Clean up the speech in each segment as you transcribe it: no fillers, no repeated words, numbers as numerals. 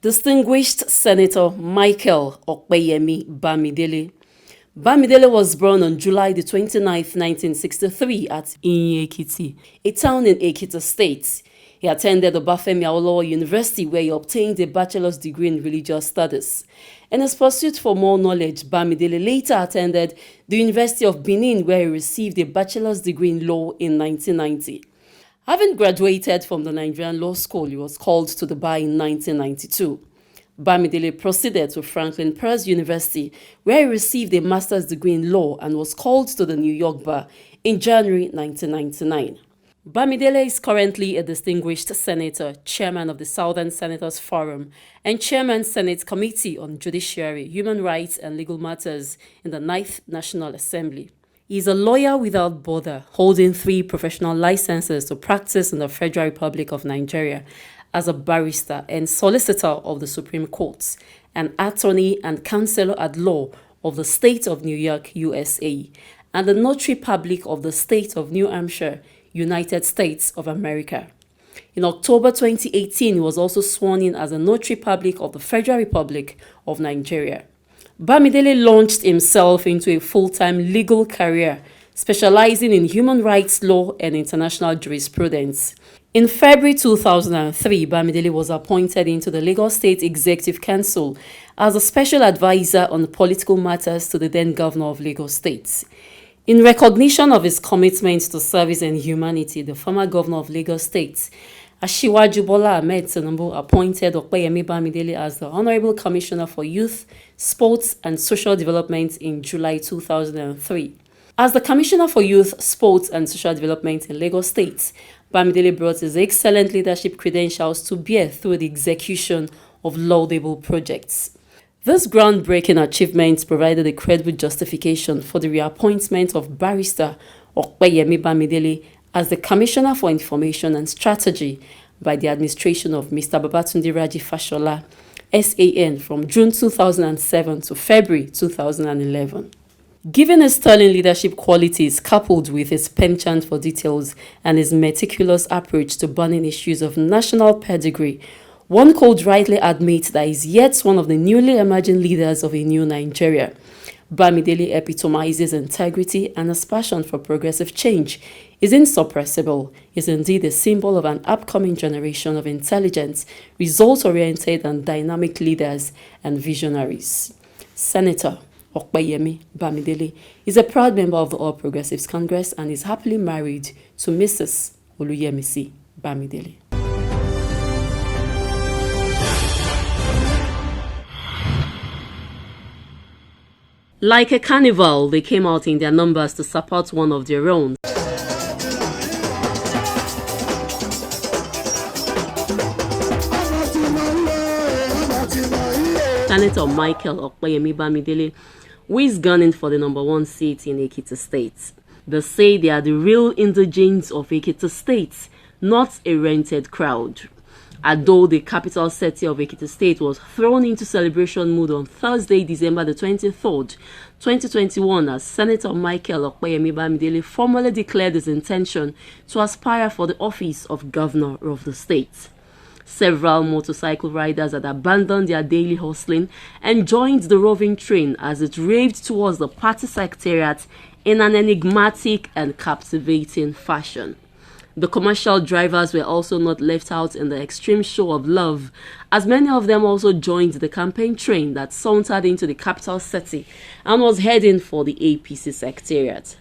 Distinguished Senator Michael Opeyemi Bamidele. Bamidele was born on July the 29th, 1963 at Ado-Ekiti, a town in Ekiti State. He attended Obafemi Awolowo University where he obtained a bachelor's degree in religious studies. In his pursuit for more knowledge, Bamidele later attended the University of Benin where he received a bachelor's degree in law in 1990. Having graduated from the Nigerian Law School, he was called to the bar in 1992. Bamidele proceeded to Franklin Pierce University, where he received a master's degree in law and was called to the New York bar in January 1999. Bamidele is currently a distinguished senator, chairman of the Southern Senators Forum, and chairman Senate Committee on Judiciary, Human Rights and Legal Matters in the 9th National Assembly. He is a lawyer without bother, holding 3 professional licenses to practice in the Federal Republic of Nigeria as a barrister and solicitor of the Supreme Court, an attorney and counselor at law of the State of New York, USA, and the Notary Public of the State of New Hampshire, United States of America. In October 2018, he was also sworn in as a Notary Public of the Federal Republic of Nigeria. Bamidele launched himself into a full-time legal career, specializing in human rights law and international jurisprudence. In February 2003, Bamidele was appointed into the Lagos State Executive Council as a special advisor on political matters to the then governor of Lagos State. In recognition of his commitment to service and humanity, the former governor of Lagos State, Asiwaju Bola Ahmed Tinubu, appointed Opeyemi Bamidele as the Honorable Commissioner for Youth, Sports and Social Development in July 2003. As the Commissioner for Youth, Sports and Social Development in Lagos State, Bamidele brought his excellent leadership credentials to bear through the execution of laudable projects. This groundbreaking achievement provided a credible justification for the reappointment of Barrister Opeyemi Bamidele as the Commissioner for Information and Strategy by the administration of Mr. Babatunde Raji Fashola, SAN, from June 2007 to February 2011. Given his sterling leadership qualities coupled with his penchant for details and his meticulous approach to burning issues of national pedigree, one could rightly admit that he is yet one of the newly emerging leaders of a new Nigeria. Bamidele epitomizes integrity, and his passion for progressive change is insuppressible. He is indeed a symbol of an upcoming generation of intelligent, result-oriented and dynamic leaders and visionaries. Senator Opeyemi Bamidele is a proud member of the All Progressives Congress and is happily married to Mrs. Oluyemisi Bamidele. Like a carnival, they came out in their numbers to support one of their own. Senator Michael Opeyemi Bamidele, who is gunning for the #1 seat in Ekiti State. They say they are the real indigenes of Ekiti State, not a rented crowd. Although the capital city of Ekiti State was thrown into celebration mood on Thursday, December the 23rd, 2021, as Senator Michael Opeyemi Bamidele formally declared his intention to aspire for the office of governor of the state. Several motorcycle riders had abandoned their daily hustling and joined the roving train as it raved towards the party secretariat in an enigmatic and captivating fashion. The commercial drivers were also not left out in the extreme show of love, as many of them also joined the campaign train that sauntered into the capital city and was heading for the APC secretariat.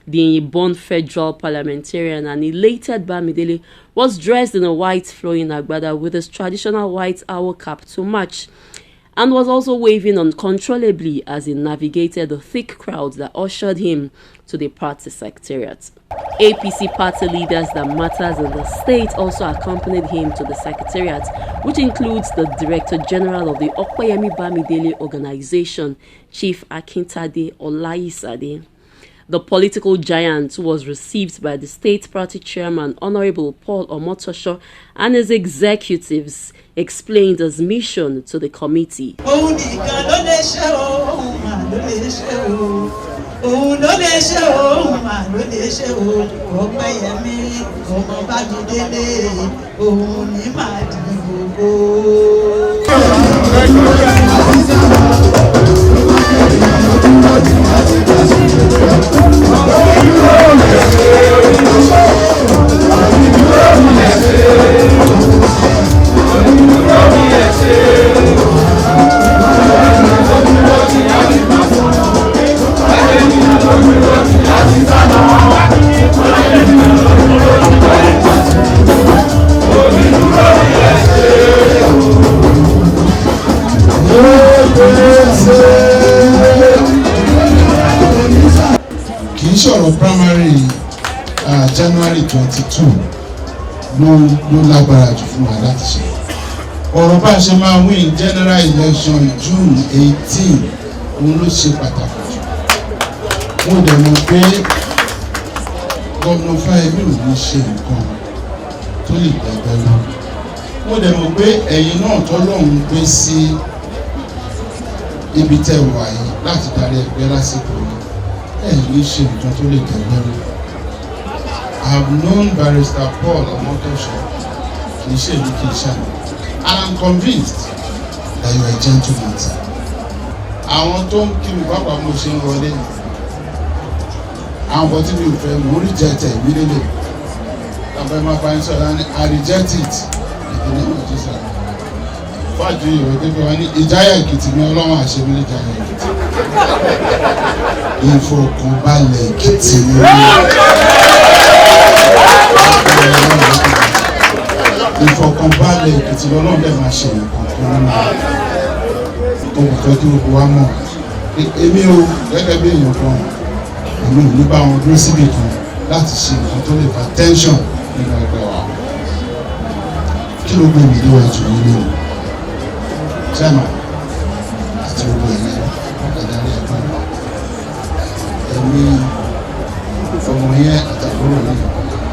The born federal parliamentarian and elated Bamidele was dressed in a white flowing agbada with his traditional white owl cap to match, and was also waving uncontrollably as he navigated the thick crowd that ushered him to the party secretariat. APC party leaders that matters in the state also accompanied him to the secretariat, which includes the Director General of the Opeyemi Bamidele organization, Chief Akintade Olaisade. The political giant, who was received by the state party chairman, Honorable Paul Omotosho, and his executives, explained his mission to the committee. Sọ̀rọ̀ primary January 22 ló lágbára jù fún wa láti ṣe. Ọ̀rọ̀ bá ṣe máa win general election June 18 òun ló ṣe pàtàkì jù. Mo dẹ̀ mọ̀ pé Gómìnà Opeyemi ò ní ṣe nǹkan tó lè gbẹgbẹ́ lọ. Mo dẹ̀ mọ̀ pé ẹ̀yin náà tọ́lọ́run gbé sí ibi tẹ́ wà yìí láti darí ẹgbẹ́ lásìkò yìí. Ní ṣe nǹkan tó lè tẹ̀lé rí. I have known Barrister Paul Omotosho kì í ṣe èmi kì í ṣàmì, and I'm convinced that you are a gentleman. Àwọn tó ń kí mi pápá mo ṣe ń wọlé àwọn ọmọ tí mi ò fẹ́ mo reject it ìbílẹ̀ tàbí máa bá yín sọ̀rọ̀ ní I reject it ìdílé náà ti sọ̀rọ̀ fájú ìwé débi wọn ní Ìjáyà Èkìtì ní Ọlọ́run àṣẹbí ní Ìjáyà Èkìtì. Ìfọ̀kànbalẹ̀ Èkìtì ni ìfọ̀kànbalẹ̀ Èkìtì lọ́nà dẹ̀ máa ṣe nǹkan kan nínú olùkọ́ tí gbogbo wa mọ̀. Èmi o gẹ́gẹ́ bí èèyàn kan èmi ò ní bá wọn dúró síbì kan láti ṣe nǹkan tó lè fa tension nínú ẹgbẹ́ wa. Kí ló gbé mi níwájú yín nínú chairman àti gbogbo ẹ̀yẹ adarí ẹgbẹ́ wa. Èmi ọmọ yẹn àtàkùrọ̀ ní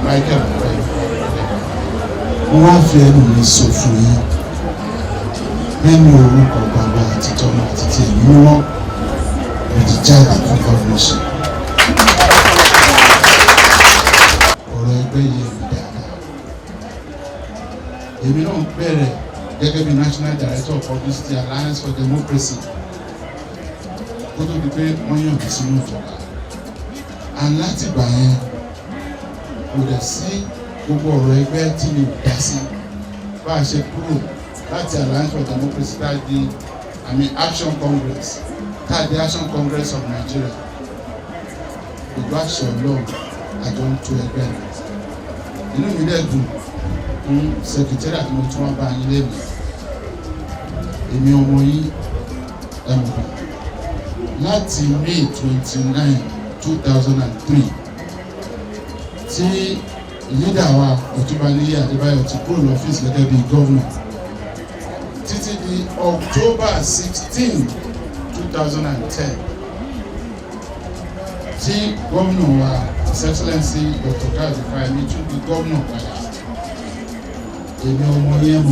Michael Opeyemi. Wọ́n wá fi ẹnu mi sọ fún yín nínú orúkọ bàbá àti tọmọ àti tí èmi wọ́n mo ti jáde fún governorship. Ọ̀rọ̀ ẹgbẹ́ yìí èmi dáadáa. Èmi náà bẹ̀rẹ̀ gẹ́gẹ́ bí National Director of Publicity Alliance for Democracy kó tó di pé wọ́n yàn mí sínú ìjọba. Láti gbà yẹn kò dẹ̀ sí gbogbo ọ̀rọ̀ ẹgbẹ́ tí mi ò dá sí bá a ṣe kúrò láti Alliance for Democracy tá a di Action Congress tá a di Action Congress of Nigeria gbogbo àṣẹ Ọlọ́run àjọ ń tó ẹgbẹ́ rẹ̀. Inú mi dẹ̀ dùn fún secretary àti mo tún wá bá yín lẹ́nu èmi ọmọ yín ẹ̀mọ̀ láti May 29, 2003 tí leader wa Ọ̀túnbáníyì Adébáyọ̀ ti kúrò lọ́fíìsì gẹ́gẹ́ bí gómìnà títí di October 16, 2010 tí gómìnà wa His Excellency Dr. Opeyemi tún di gómìnà padà. Èmi ọmọ yẹn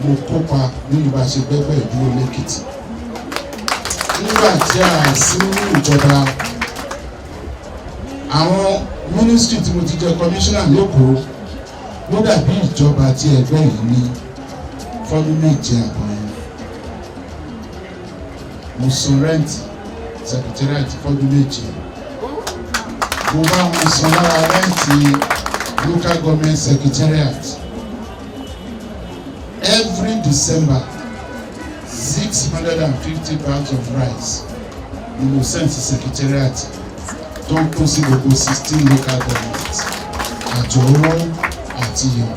mo kópa nínú bá ṣe gbẹ́gbẹ́ ìdúró l'Èkìtì. Nígbà tí a sí nínú ìjọba àwọn ministry tí mo ti jẹ commissioner lẹ́kọ̀ọ́ ló dàbí ìjọba tí ẹgbẹ́ yìí ní fọ́dún méje àbọ̀ yẹn. Mo san rent secretariat fọ́dún méje. Mo bá wọn san lára rẹ́ǹtì local government secretariat. Every December 650 bags of rice ni mo send sí secretariat tó ń kó sí gbogbo 16 local governments àjọwọ́ àti yọ̀.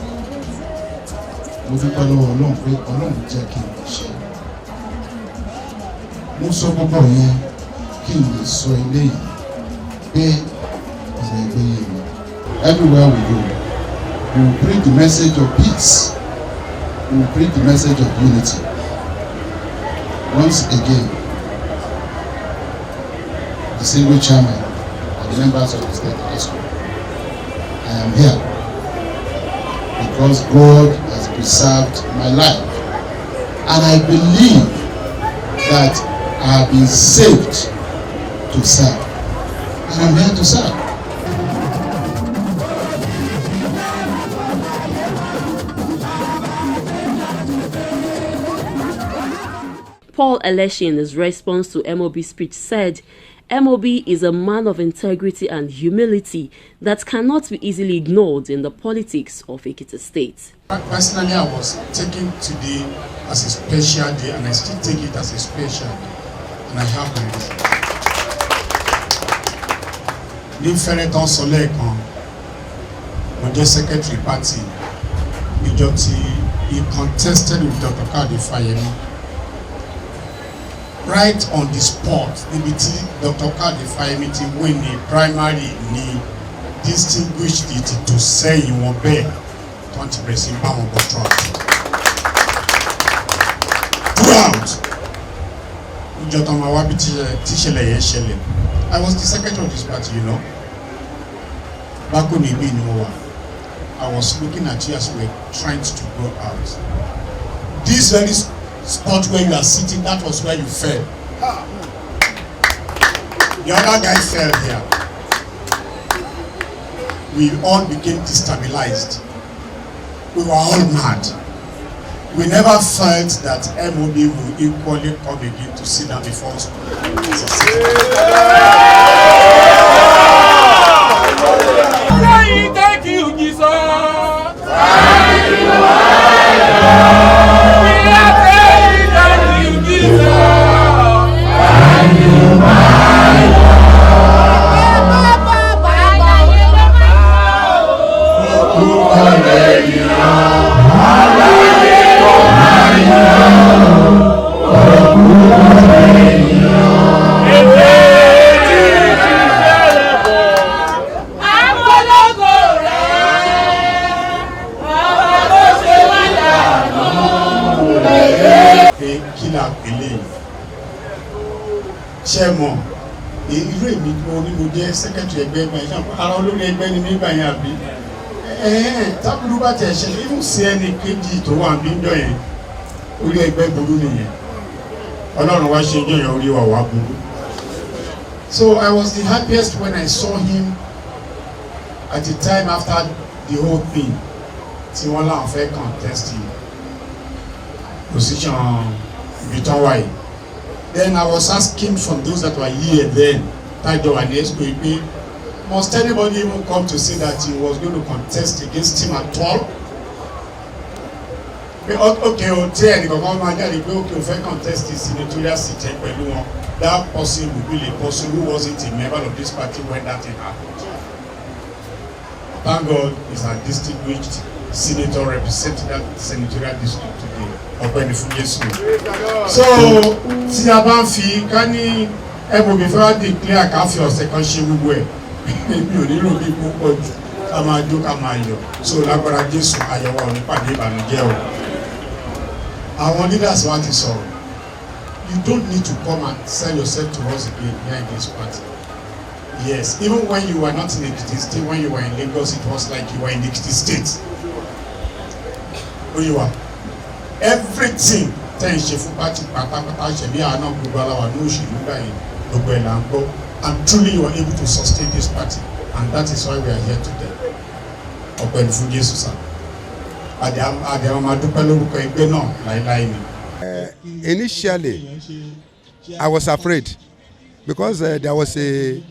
Mo dúpẹ́ lọ́wọ́ Ọlọ́run pé Ọlọ́run jẹ́ kí n ṣe. Mo sọ gbogbo yẹn kí n lè sọ eléyìí pé ọ̀rọ̀ ẹgbẹ́ yẹn mi. Everywhere we go, we will bring the message of peace. We will bring the message of unity. Once again, the single chairman and the members of the state council, I am here because God has preserved my life, and I believe that I have been saved to serve, and I'm here to serve. Paul Eleshi, in his response to MOB speech, said MOB is a man of integrity and humility that cannot be easily ignored in the politics of Ekiti State. Personally, I was taking today as a special day, and I still take it as a special day. And I have my reason. Ní fẹ́rẹ́ tán sọ lẹ́ẹ̀kan, mo jẹ́ secretary party níjọ́ tí he contested with Dr. Opeyemi. Right on the spot, níbi tí Dr. Opeyemi ti win ní primary ní distinguished it to sẹ́yìn wọn bẹ́ẹ̀ tó ń ti bẹ̀rẹ̀ sí bá wọn bọ̀ throughout. Níjọ́ tán máa wá bí tíṣẹlẹ̀ yẹn ṣẹlẹ̀. I was the secretary of this party, you know. Back when I was looking at you as we were trying to go out. This very spot where you are sitting, that was where you fell. The other guy fell here. We all became destabilized. We were all mad. We never felt that MOB will equally come again to sit down before us. Thank you, Jesus. Chairman, irú èmi mo ní mo jẹ́ secretary ẹgbẹ́ ẹgbẹ́ yẹn ara olórí ẹgbẹ́ ni nígbà yẹn àbí tábìlú bá tẹ̀ ṣẹlẹ̀ even sí ẹni kejì tó wà bí ń jọ yẹn orí ẹgbẹ́ burú nìyẹn Ọlọ́run wá ṣe ń jọ yẹn orí wa wá burú. So I was the happiest when I saw him at the time after the whole thing tí wọ́n láwọn fẹ́ contest position ibi tán wáyé. Then I was asking from those that were here then, Tajo and SPP, must anybody even come to say that he was going to contest against him at all? Okay, okay, contest the senatorial seat, that person will be a person who wasn't a member of this party when that thing happened. Thank God he's a distinguished senator representing that senatorial district today. Opeyemi fún Jésù. So tí a bá ń fi ká ní MOB fẹ́ declare ká fi ọ̀sẹ̀ kan ṣe gbogbo ẹ̀ mi ò nílò bí púpọ̀ jù ká máa jó ká máa yọ̀ so lágbára Jésù àyẹ̀wò àwọn ìpàdé ìbànújẹ́ o. Àwọn leaders wa ti sọ̀rọ̀. You don't need to come and sell yourself to us again behind this party. Yes, even when you were not in Ekiti State, when you were in Lagos, it was like you were in Ekiti State. Who you are? Everything tẹ́ ń ṣe fún pátì pátápátá ṣẹ̀bí àná gbogbo aláwa ní òṣèlú báyìí gbogbo ẹ̀ là ń gbọ́ and truly you are able to sustain this party and that is why we are here today. Opeyemi fún Jésù sá. Àdé àwọn máa dúpẹ́ lórúkọ ẹgbẹ́ náà láéláé ni. Initially, I was afraid because there was a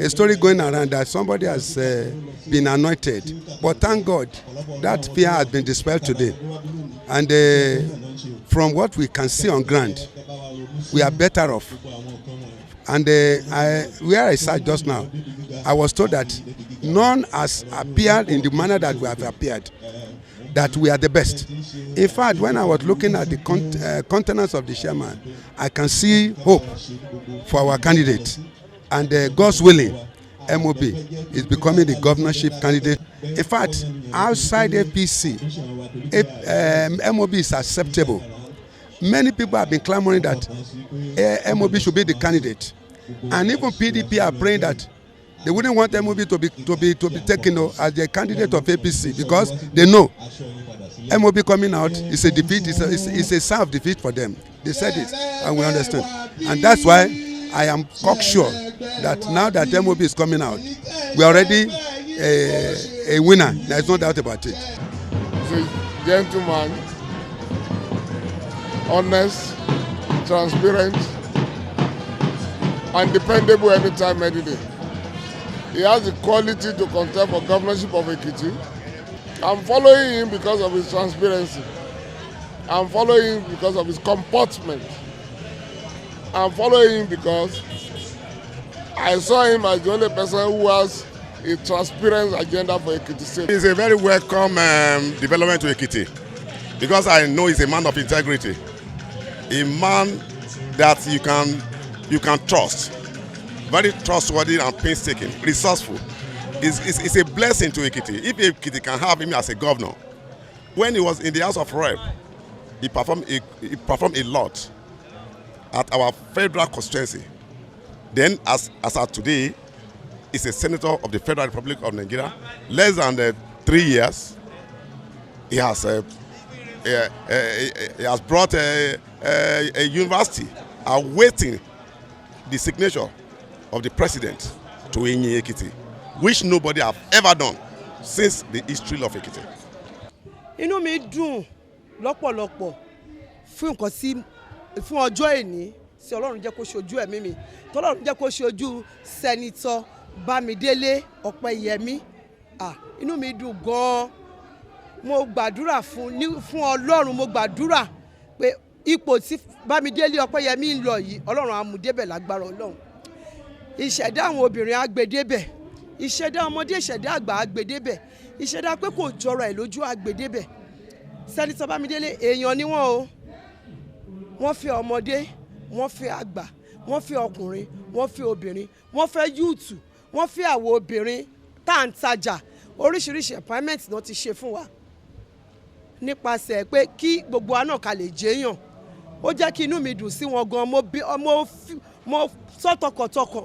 story going around that somebody has been anointed. But thank God that fear has been dispelled today. And from what we can see on ground, we are better off. And where I sat just now, I was told that none has appeared in the manner that we have appeared, that we are the best. In fact, when I was looking at the countenance of the chairman, I can see hope for our candidate. And God's willing, MOB is becoming the governorship candidate. In fact, outside APC, MOB is acceptable. Many people have been clamoring that MOB should be the candidate. And even PDP are praying that they wouldn't want MOB to be taken as the candidate of APC because they know MOB coming out is a defeat, is a sign of defeat for them. They said it, and we understand. And that's why I am cocksure that now that MOB is coming out, we are already a winner. There is no doubt about it. He's a gentleman, honest, transparent, and dependable anytime, any day. He has the quality to contest for governorship of Ekiti. I'm following him because of his transparency. I'm following him because of his comportment. I'm following him because I saw him as the only person who has a transparent agenda for Ekiti State. It's a very welcome development to Ekiti because I know he's a man of integrity, a man that you can trust, very trustworthy and painstaking, resourceful. It's a blessing to Ekiti. If Ekiti can have him as a governor, when he was in the House of Rep, he performed a lot at our federal constituency. Then, as of today, he's a senator of the Federal Republic of Nigeria. Less than 3 years, he has brought a university awaiting the signature of the president to Ekiti, which nobody have ever done since the history of Ekiti. Inú mi dùn lọ́pọ̀lọpọ̀ fún nǹkan sí fún ọjọ́ èní sí Ọlọ́run jẹ́ kó ṣojú ẹ̀mí mi tọ́lọ́run jẹ́ kó ṣojú sẹ́nitọ́ Bamidele Opeyemi. Inú mi dùn gan-an. Mo gbàdúrà fún Ọlọ́run, mo gbàdúrà pé ipò tí Bamidele Opeyemi ń lọ yìí Ọlọ́run á mú débẹ̀ lágbára Ọlọ́run. Ìṣẹ̀dá àwọn obìnrin á gbé débẹ̀, ìṣẹ̀dá ọmọdé ìṣẹ̀dá àgbà á gbé débẹ̀, ìṣẹ̀dá pé kò jọra ẹ̀ lójú á gbé débẹ̀. Sẹ́nitọ́ Bamidele èèyàn ni wọ́n o, wọ́n fẹ́ ọmọdé, wọ́n fẹ́ àgbà, wọ́n fẹ́ ọkùnrin, wọ́n fẹ́ obìnrin, wọ́n fẹ́ yúùtù, wọ́n fẹ́ àwọn obìnrin tá à ń tajà, oríṣiríṣi empowerment náà ti ṣe fún wa nípasẹ̀ pé kí gbogbo wa náà ká lè jẹ́yàn. Ó jẹ́ kí inú mi dùn sí wọn gan, mo sọ tọkàntọkàn,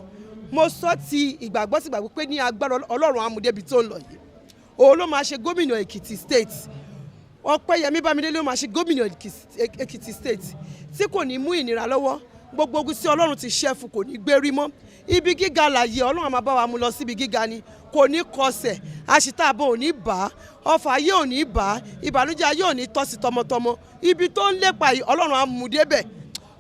mo sọ ti ìgbàgbọ́ sí ìgbàgbọ́ pé ní agbára Ọlọ́run amúdébi tó ń lọ yìí òun ló máa ṣe gómìnà Èkìtì state. Opeyemi Bamidele ló máa ṣe gómìnà Èkìtì state tí kò ní mú ìnira lọ́wọ́, gbogbo ogun tí Ọlọ́run ti ṣẹ́ fún kò ní gbérí mọ́. Ibi gíga láyé Ọlọ́run máa bá wa mú lọ síbi gíga ni, kò ní kọsẹ̀, àṣìtàbọ̀ ò ní bà á, ọfà ayé ò ní bà á, ìbànújẹ́ ayé ò ní tọ́ sí tọmọtọmọ. Ibi tó ń lépa yìí Ọlọ́run á mú débẹ̀,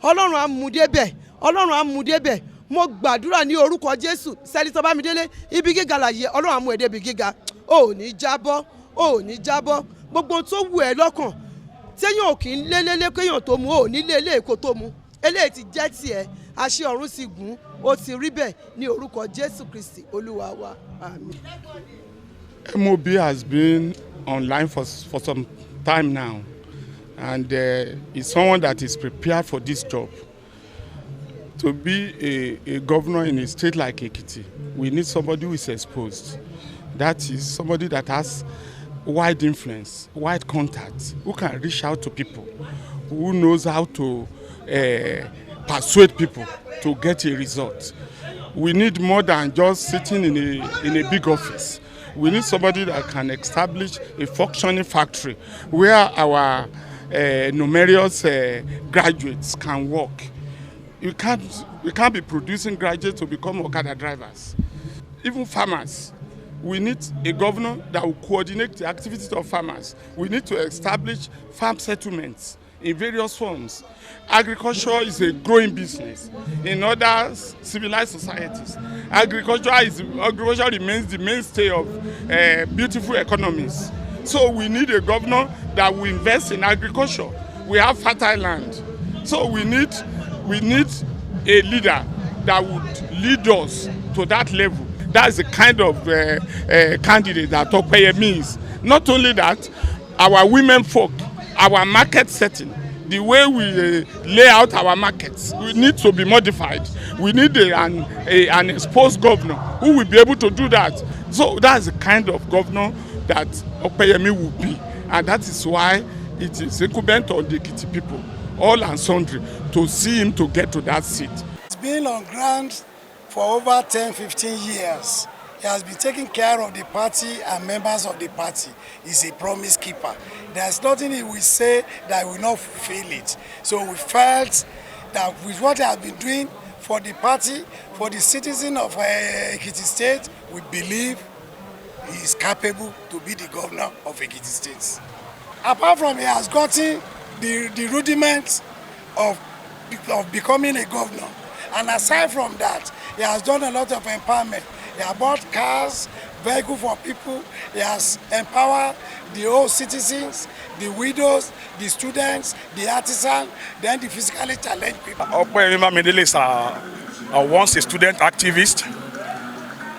Ọlọ́run á mú débẹ̀, Ọlọ́run á mú débẹ̀. Mo gbàdúrà ní orúkọ Jésù, Sẹ́nitọ́ Bamidele ibi gíga láyé Ọlọ́run á mú ẹ débi gíga, ò ní jábọ́, ò ní jábọ́. Gbogbo tó wù ẹ́ lọ́kàn téèyàn ò kì í lélélé kéèyàn tó mu, ò ní lé èkó tó mu, eléyìí ti jẹ́ tiẹ̀, àṣẹ ọ̀run sì gùn, ó ti rí bẹ́ẹ̀ ní orúkọ Jésù Kristi Olúwa wa, àmín. MOB has been online for some time now, and is someone that is prepared for this job. To be a governor in a state like Ekiti, we need somebody who is exposed. That is somebody that has wide influence, wide contacts, who can reach out to people, who knows how to persuade people to get a result. We need more than just sitting in a big office. We need somebody that can establish a functioning factory where our numerous graduates can work. We can't be producing graduates to become Okada drivers. Even farmers. We need a governor that will coordinate the activities of farmers. We need to establish farm settlements in various forms. Agriculture is a growing business in other civilized societies. Agriculture remains the mainstay of beautiful economies. So we need a governor that will invest in agriculture. We have fertile land. So we need a leader that would lead us to that level. That's the kind of candidate that Opeyemi is. Not only that, our women folk, our market setting, the way we lay out our markets, we need to be modified. We need an exposed governor who will be able to do that. So that's the kind of governor that Opeyemi will be. And that is why it is incumbent on the Ekiti people, all and sundry, to see him to get to that seat. It's been on ground for over 10-15 years. He has been taking care of the party and members of the party. He's a promise keeper. There's nothing he will say that will not fulfill it. So we felt that with what he has been doing for the party, for the citizens of Ekiti State, we believe he is capable to be the governor of Ekiti State. Apart from he has gotten the rudiments of becoming a governor, And aside from that, he has done a lot of empowerment. He has bought cars, vehicles for people. He has empowered the old citizens, the widows, the students, the artisans, then the physically challenged people. Opeyemi Bamidele is once a student activist,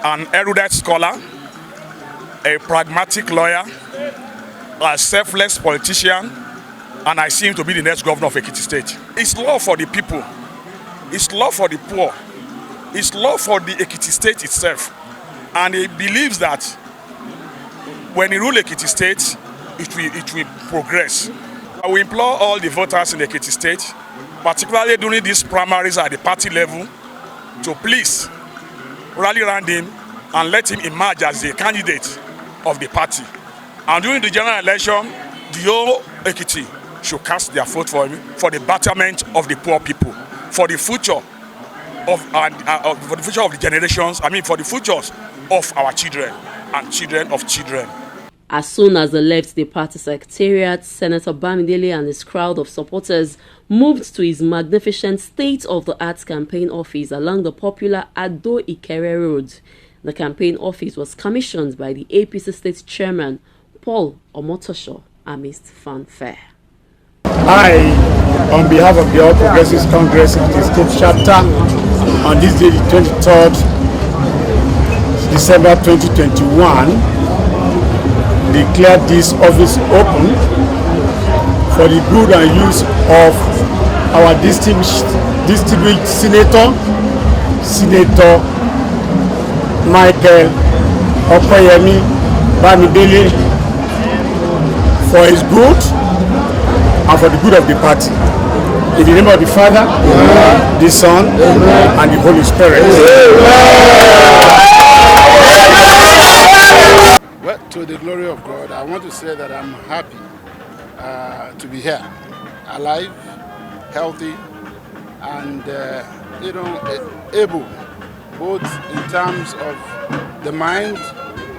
an erudite scholar, a pragmatic lawyer, a selfless politician, and I see him to be the next governor of Ekiti State. It's love for the people, it's love for the poor, it's love for the Ekiti State itself. And he believes that when he rules Ekiti State, it will progress. I will implore all the voters in Ekiti State, particularly during these primaries at the party level, to please rally around him and let him emerge as the candidate of the party. And during the general election, the whole Ekiti should cast their vote for him for the betterment of the poor people, for the future for the future of the generations. I mean, for the futures of our children and children of children. As soon as they left the party secretariat, Senator Bamidele and his crowd of supporters moved to his magnificent state-of-the-art campaign office along the popular Ado-Ekiti Road. The campaign office was commissioned by the APC State Chairman, Paul Omotosho, amidst fanfare. I, on behalf of the All Progressives Congress in the State Chapter, on this day, the 23rd December 2021, declared this office open for the good and use of our distinguished Senator Michael Opeyemi Bamidele, for his good and for the good of the party. In the name of the Father, the Son, and the Holy Spirit. Well, to the glory of God, I want to say that I'm happy to be here, alive, healthy, and able, both in terms of the mind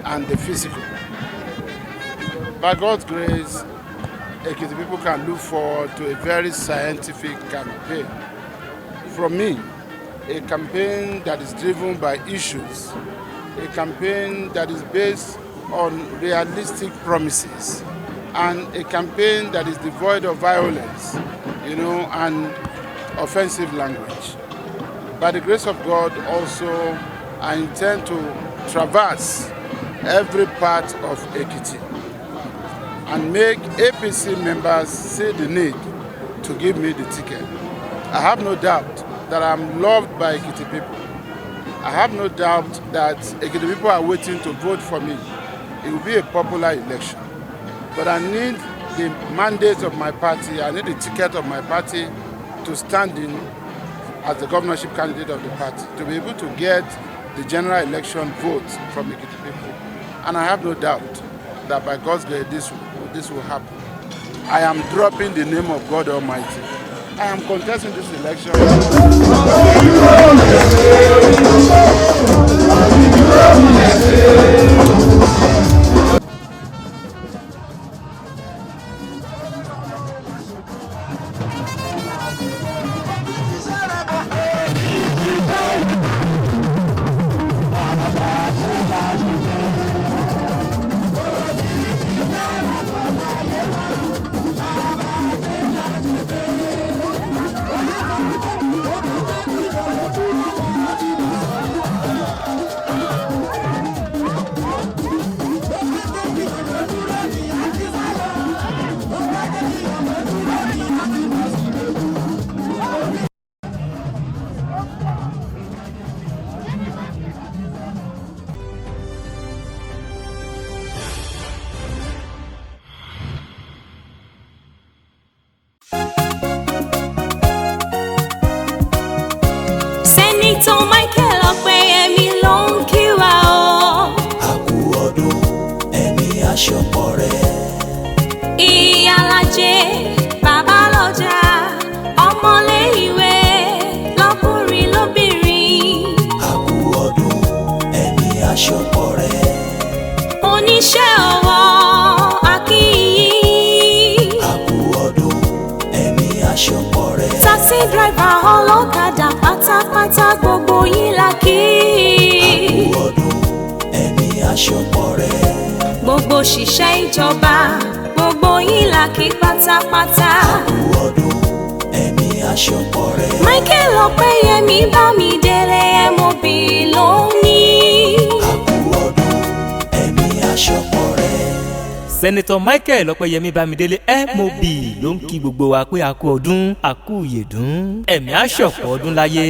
and the physical. By God's grace, Ekiti people can look forward to a very scientific campaign. From me, a campaign that is driven by issues, a campaign that is based on realistic promises, and a campaign that is devoid of violence, and offensive language. By the grace of God, also, I intend to traverse every part of Ekiti and make APC members see the need to give me the ticket. I have no doubt that I'm loved by Ekiti people. I have no doubt that Ekiti people are waiting to vote for me. It will be a popular election. But I need the mandate of my party, I need the ticket of my party to stand in as the governorship candidate of the party, to be able to get the general election votes from Ekiti people. And I have no doubt that by God's grace this will happen. I am dropping the name of God Almighty. I am contesting this election. Senator Michael Opeyemi ló ń kí wa o. Àkú ọdún ẹ̀mí aṣọ́pọ̀ rẹ̀. Ìyálàjẹ bàbá lọ́jà ọmọlé ìwé lọ́kùnrin lóbìnrin. Àkú ọdún ẹ̀mí aṣọ́pọ̀ rẹ̀. Oníṣẹ́ ọwọ́ akíyí. Àkú ọdún ẹ̀mí aṣọ́pọ̀ rẹ̀. Taxi driver ọlọ́kadà pátápátá. pátápátá gbogbo yín la kí. àkú ọdún ẹ̀mí àṣọpọ̀ rẹ̀. Gbogbo òṣìṣẹ́ ìjọba gbogbo yín la kí pátápátá. àkú ọdún ẹ̀mí àṣọpọ̀ rẹ̀. Michael Opeyemi Bamidele MOB ló ní. àkú ọdún ẹ̀mí àṣọpọ̀ rẹ̀. Sẹ́nitọ̀ Michael Opeyemi Bamidele MOB ló ń kí gbogbo wa pé a kú ọdún, a kú ìyèdún, ẹ̀mí á ṣọ̀pọ̀ ọdún láyé.